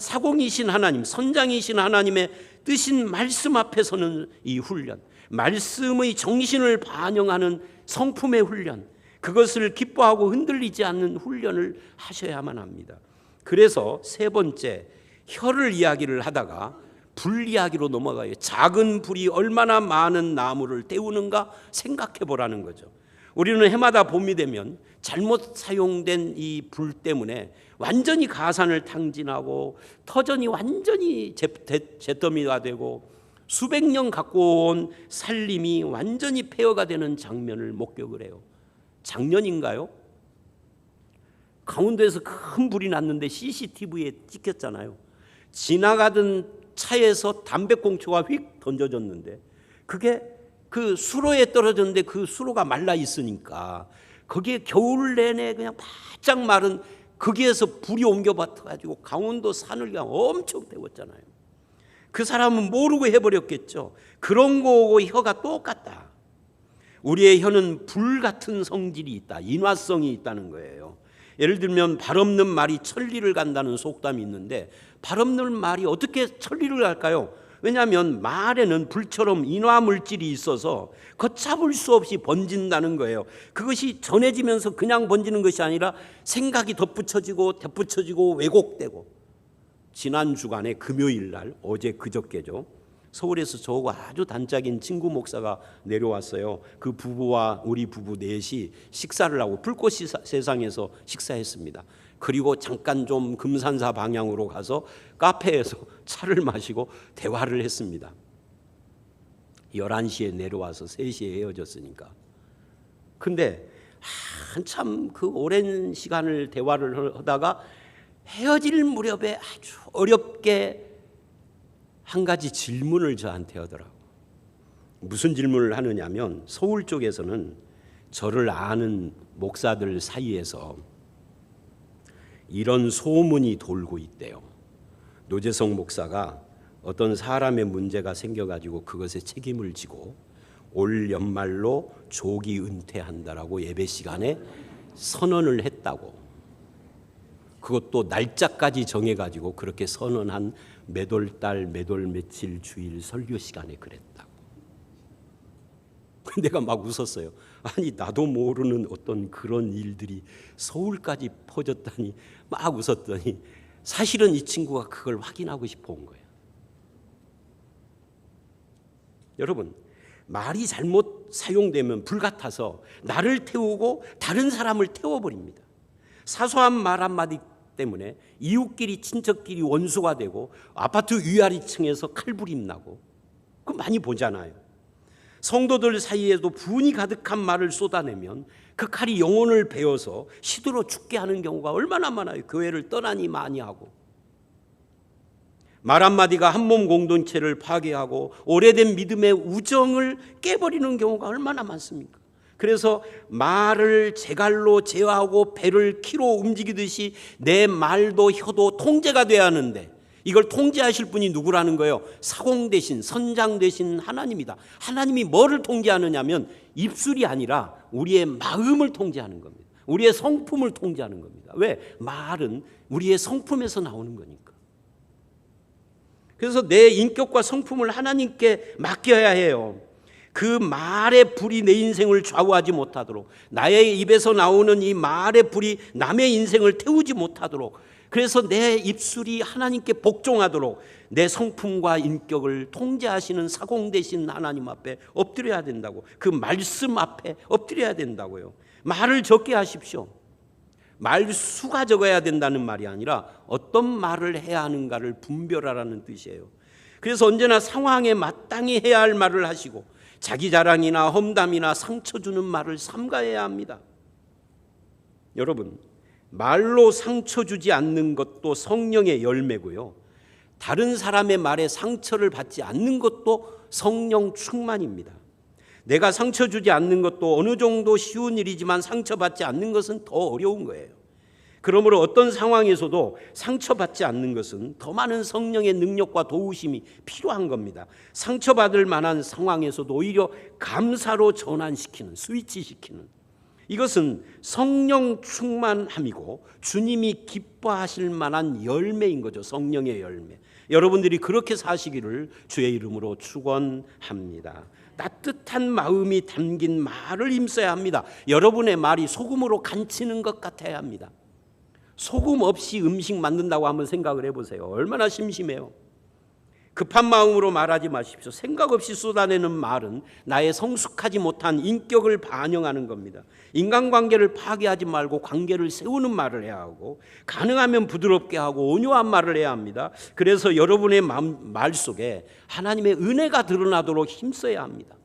사공이신 하나님, 선장이신 하나님의 뜻인 말씀 앞에서는 이 훈련, 말씀의 정신을 반영하는 성품의 훈련, 그것을 기뻐하고 흔들리지 않는 훈련을 하셔야만 합니다. 그래서 세 번째, 혀를 이야기를 하다가 불 이야기로 넘어가요. 작은 불이 얼마나 많은 나무를 태우는가 생각해 보라는 거죠. 우리는 해마다 봄이 되면 잘못 사용된 이 불 때문에 완전히 가산을 탕진하고 터전이 완전히 잿더미가 되고 수백 년 갖고 온 살림이 완전히 폐허가 되는 장면을 목격을 해요. 작년인가요? 강원도에서 큰 불이 났는데 CCTV에 찍혔잖아요. 지나가던 차에서 담배꽁초가 휙 던져졌는데 그게 그 수로에 떨어졌는데 그 수로가 말라 있으니까 거기에 겨울 내내 그냥 바짝 마른 거기에서 불이 옮겨받아가지고 강원도 산을 그냥 엄청 태웠잖아요. 그 사람은 모르고 해버렸겠죠. 그런 거고 혀가 똑같다. 우리의 혀는 불 같은 성질이 있다. 인화성이 있다는 거예요. 예를 들면 발 없는 말이 천리를 간다는 속담이 있는데 발 없는 말이 어떻게 천리를 갈까요? 왜냐하면 말에는 불처럼 인화 물질이 있어서 걷잡을 수 없이 번진다는 거예요. 그것이 전해지면서 그냥 번지는 것이 아니라 생각이 덧붙여지고 왜곡되고, 지난 주간에 금요일 날, 어제 그저께죠, 서울에서 저하고 아주 단짝인 친구 목사가 내려왔어요. 그 부부와 우리 부부 넷이 식사를 하고 불꽃 세상에서 식사했습니다. 그리고 잠깐 좀 금산사 방향으로 가서 카페에서 차를 마시고 대화를 했습니다. 11시에 내려와서 3시에 헤어졌으니까. 근데 한참 그 오랜 시간을 대화를 하다가 헤어질 무렵에 아주 어렵게 한 가지 질문을 저한테 하더라고요. 무슨 질문을 하느냐면 서울 쪽에서는 저를 아는 목사들 사이에서 이런 소문이 돌고 있대요. 노재성 목사가 어떤 사람의 문제가 생겨가지고 그것에 책임을 지고 올 연말로 조기 은퇴한다라고 예배 시간에 선언을 했다고. 그것도 날짜까지 정해가지고 그렇게 선언한 몇 월 달, 몇 월 며칠 주일 설교 시간에 그랬다고. 내가 막 웃었어요. 아니 나도 모르는 어떤 그런 일들이 서울까지 퍼졌다니 막 웃었더니 사실은 이 친구가 그걸 확인하고 싶어 온 거예요. 여러분, 말이 잘못 사용되면 불같아서 나를 태우고 다른 사람을 태워버립니다. 사소한 말 한마디 때문에 이웃끼리 친척끼리 원수가 되고 아파트 위아래층에서 칼부림 나고 그거 많이 보잖아요. 성도들 사이에도 분이 가득한 말을 쏟아내면 그 칼이 영혼을 베어서 시들어 죽게 하는 경우가 얼마나 많아요. 교회를 떠나니 많이 하고, 말 한마디가 한몸 공동체를 파괴하고 오래된 믿음의 우정을 깨버리는 경우가 얼마나 많습니까? 그래서 말을 제갈로 제어하고 배를 키로 움직이듯이 내 말도 혀도 통제가 돼야 하는데 이걸 통제하실 분이 누구라는 거예요? 사공 대신, 선장 대신 하나님이다. 하나님이 뭐를 통제하느냐면 입술이 아니라 우리의 마음을 통제하는 겁니다. 우리의 성품을 통제하는 겁니다. 왜? 말은 우리의 성품에서 나오는 거니까. 그래서 내 인격과 성품을 하나님께 맡겨야 해요. 그 말의 불이 내 인생을 좌우하지 못하도록, 나의 입에서 나오는 이 말의 불이 남의 인생을 태우지 못하도록, 그래서 내 입술이 하나님께 복종하도록 내 성품과 인격을 통제하시는 사공 되신 하나님 앞에 엎드려야 된다고, 그 말씀 앞에 엎드려야 된다고요. 말을 적게 하십시오. 말수가 적어야 된다는 말이 아니라 어떤 말을 해야 하는가를 분별하라는 뜻이에요. 그래서 언제나 상황에 마땅히 해야 할 말을 하시고 자기 자랑이나 험담이나 상처 주는 말을 삼가해야 합니다. 여러분, 말로 상처 주지 않는 것도 성령의 열매고요, 다른 사람의 말에 상처를 받지 않는 것도 성령 충만입니다. 내가 상처 주지 않는 것도 어느 정도 쉬운 일이지만 상처받지 않는 것은 더 어려운 거예요. 그러므로 어떤 상황에서도 상처받지 않는 것은 더 많은 성령의 능력과 도우심이 필요한 겁니다. 상처받을 만한 상황에서도 오히려 감사로 전환시키는, 스위치시키는, 이것은 성령 충만함이고 주님이 기뻐하실 만한 열매인 거죠. 성령의 열매. 여러분들이 그렇게 사시기를 주의 이름으로 축원합니다. 따뜻한 마음이 담긴 말을 힘써야 합니다. 여러분의 말이 소금으로 간치는 것 같아야 합니다. 소금 없이 음식 만든다고 한번 생각을 해보세요. 얼마나 심심해요. 급한 마음으로 말하지 마십시오. 생각 없이 쏟아내는 말은 나의 성숙하지 못한 인격을 반영하는 겁니다. 인간관계를 파괴하지 말고 관계를 세우는 말을 해야 하고, 가능하면 부드럽게 하고 온유한 말을 해야 합니다. 그래서 여러분의 말 속에 하나님의 은혜가 드러나도록 힘써야 합니다.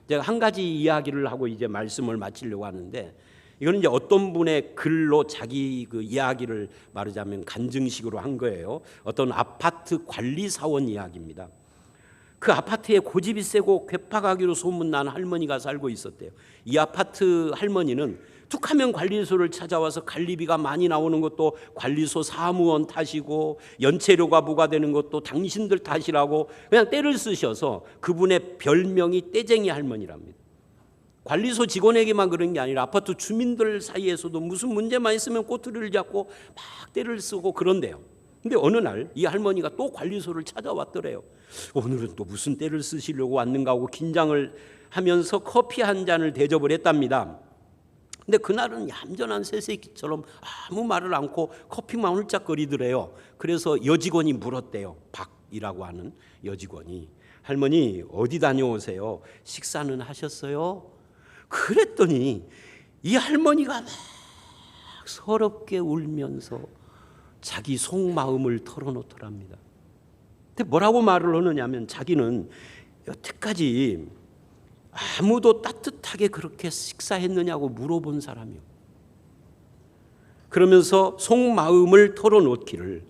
제가 한 가지 이야기를 하고 이제 말씀을 마치려고 하는데, 이거는 이제 어떤 분의 글로 자기 그 이야기를 말하자면 간증식으로 한 거예요. 어떤 아파트 관리사원 이야기입니다. 그 아파트에 고집이 세고 괴팍하기로 소문난 할머니가 살고 있었대요. 이 아파트 할머니는 툭하면 관리소를 찾아와서 관리비가 많이 나오는 것도 관리소 사무원 탓이고, 연체료가 부과되는 것도 당신들 탓이라고 그냥 떼를 쓰셔서 그분의 별명이 떼쟁이 할머니랍니다. 관리소 직원에게만 그런 게 아니라 아파트 주민들 사이에서도 무슨 문제만 있으면 꼬투리를 잡고 막 떼를 쓰고 그런데요. 근데 어느 날 이 할머니가 또 관리소를 찾아왔더래요. 오늘은 또 무슨 떼를 쓰시려고 왔는가 하고 긴장을 하면서 커피 한 잔을 대접을 했답니다. 근데 그날은 얌전한 새새끼처럼 아무 말을 않고 커피만 훌쩍거리더래요. 그래서 여직원이 물었대요. 박이라고 하는 여직원이, 할머니 어디 다녀오세요? 식사는 하셨어요? 그랬더니 이 할머니가 막 서럽게 울면서 자기 속마음을 털어놓더랍니다. 근데 뭐라고 말을 하느냐면, 자기는 여태까지 아무도 따뜻하게 그렇게 식사했느냐고 물어본 사람이요. 그러면서 속마음을 털어놓기를,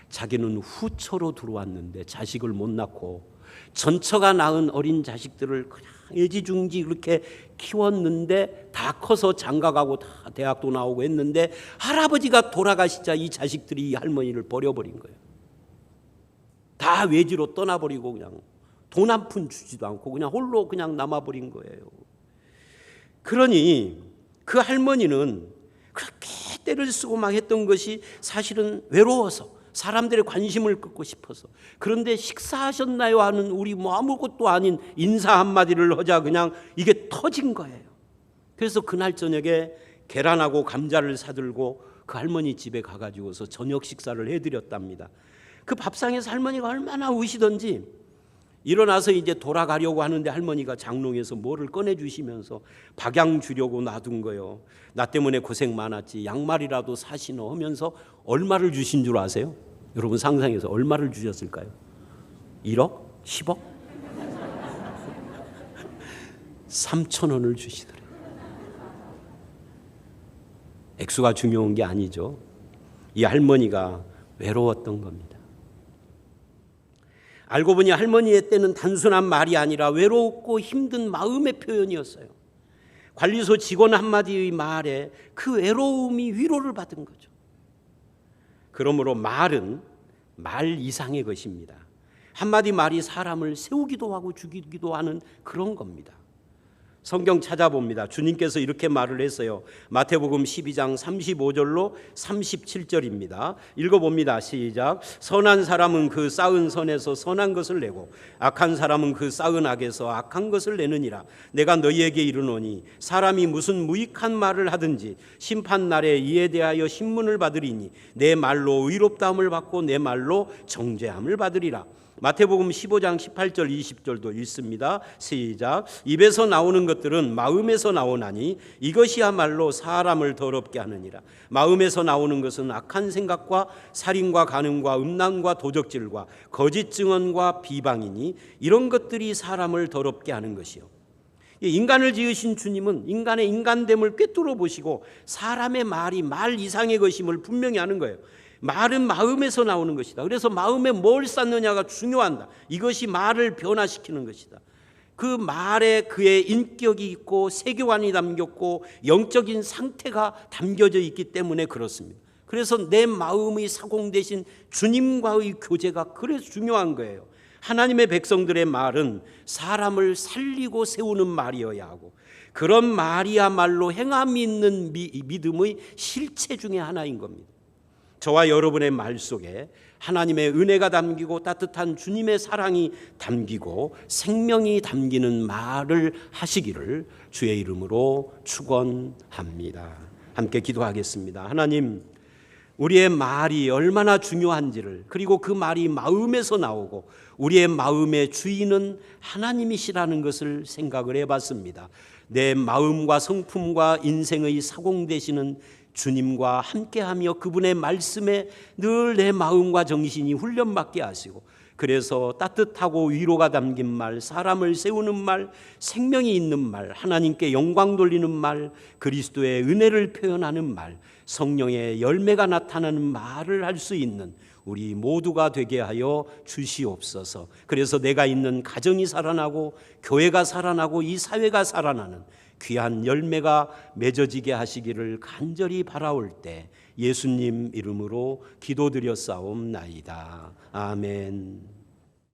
자기는 후처로 들어왔는데 자식을 못 낳고 전처가 낳은 어린 자식들을 그냥 애지중지 그렇게 키웠는데 다 커서 장가가고 다 대학도 나오고 했는데 할아버지가 돌아가시자 이 자식들이 이 할머니를 버려버린 거예요. 다 외지로 떠나버리고 그냥 돈 한 푼 주지도 않고 그냥 홀로 그냥 남아버린 거예요. 그러니 그 할머니는 그렇게 때를 쓰고 막 했던 것이 사실은 외로워서, 사람들의 관심을 끌고 싶어서. 그런데 식사하셨나요 하는 우리 뭐 아무것도 아닌 인사 한마디를 하자 그냥 이게 터진 거예요. 그래서 그날 저녁에 계란하고 감자를 사들고 그 할머니 집에 가가지고서 저녁 식사를 해드렸답니다. 그 밥상에서 할머니가 얼마나 우시던지 일어나서 이제 돌아가려고 하는데 할머니가 장롱에서 뭐를 꺼내주시면서 박양 주려고 놔둔 거예요. 나 때문에 고생 많았지, 양말이라도 사시노 하면서 얼마를 주신 줄 아세요? 여러분 상상해서 얼마를 주셨을까요? 1억? 10억? 3,000원을 주시더래요. 액수가 중요한 게 아니죠. 이 할머니가 외로웠던 겁니다. 알고 보니 할머니의 때는 단순한 말이 아니라 외롭고 힘든 마음의 표현이었어요. 관리소 직원 한마디의 말에 그 외로움이 위로를 받은 거죠. 그러므로 말은 말 이상의 것입니다. 한마디 말이 사람을 세우기도 하고 죽이기도 하는 그런 겁니다. 성경 찾아봅니다. 주님께서 이렇게 말을 했어요. 마태복음 12장 35절로 37절입니다. 읽어봅니다. 시작. 선한 사람은 그 쌓은 선에서 선한 것을 내고 악한 사람은 그 쌓은 악에서 악한 것을 내느니라. 내가 너희에게 이르노니 사람이 무슨 무익한 말을 하든지 심판날에 이에 대하여 신문을 받으리니 내 말로 의롭다함을 받고 내 말로 정죄함을 받으리라. 마태복음 15장 18절 20절도 읽습니다. 시작. 입에서 나오는 것들은 마음에서 나오나니 이것이야말로 사람을 더럽게 하느니라. 마음에서 나오는 것은 악한 생각과 살인과 간음과 음란과 도적질과 거짓 증언과 비방이니 이런 것들이 사람을 더럽게 하는 것이요. 인간을 지으신 주님은 인간의 인간됨을 꿰뚫어 보시고 사람의 말이 말 이상의 것임을 분명히 하는 거예요. 말은 마음에서 나오는 것이다. 그래서 마음에 뭘 쌓느냐가 중요하다. 이것이 말을 변화시키는 것이다. 그 말에 그의 인격이 있고 세계관이 담겼고 영적인 상태가 담겨져 있기 때문에 그렇습니다. 그래서 내 마음의 사공 대신 주님과의 교제가 그래서 중요한 거예요. 하나님의 백성들의 말은 사람을 살리고 세우는 말이어야 하고 그런 말이야말로 행함이 있는 믿음의 실체 중에 하나인 겁니다. 저와 여러분의 말 속에 하나님의 은혜가 담기고 따뜻한 주님의 사랑이 담기고 생명이 담기는 말을 하시기를 주의 이름으로 축원합니다. 함께 기도하겠습니다. 하나님, 우리의 말이 얼마나 중요한지를, 그리고 그 말이 마음에서 나오고 우리의 마음의 주인은 하나님이시라는 것을 생각을 해봤습니다. 내 마음과 성품과 인생의 사공 되시는 주님과 함께하며 그분의 말씀에 늘 내 마음과 정신이 훈련받게 하시고, 그래서 따뜻하고 위로가 담긴 말, 사람을 세우는 말, 생명이 있는 말, 하나님께 영광 돌리는 말, 그리스도의 은혜를 표현하는 말, 성령의 열매가 나타나는 말을 할 수 있는 우리 모두가 되게 하여 주시옵소서. 그래서 내가 있는 가정이 살아나고 교회가 살아나고 이 사회가 살아나는 귀한 열매가 맺어지게 하시기를 간절히 바라올 때 예수님 이름으로 기도드렸사옵나이다. 아멘.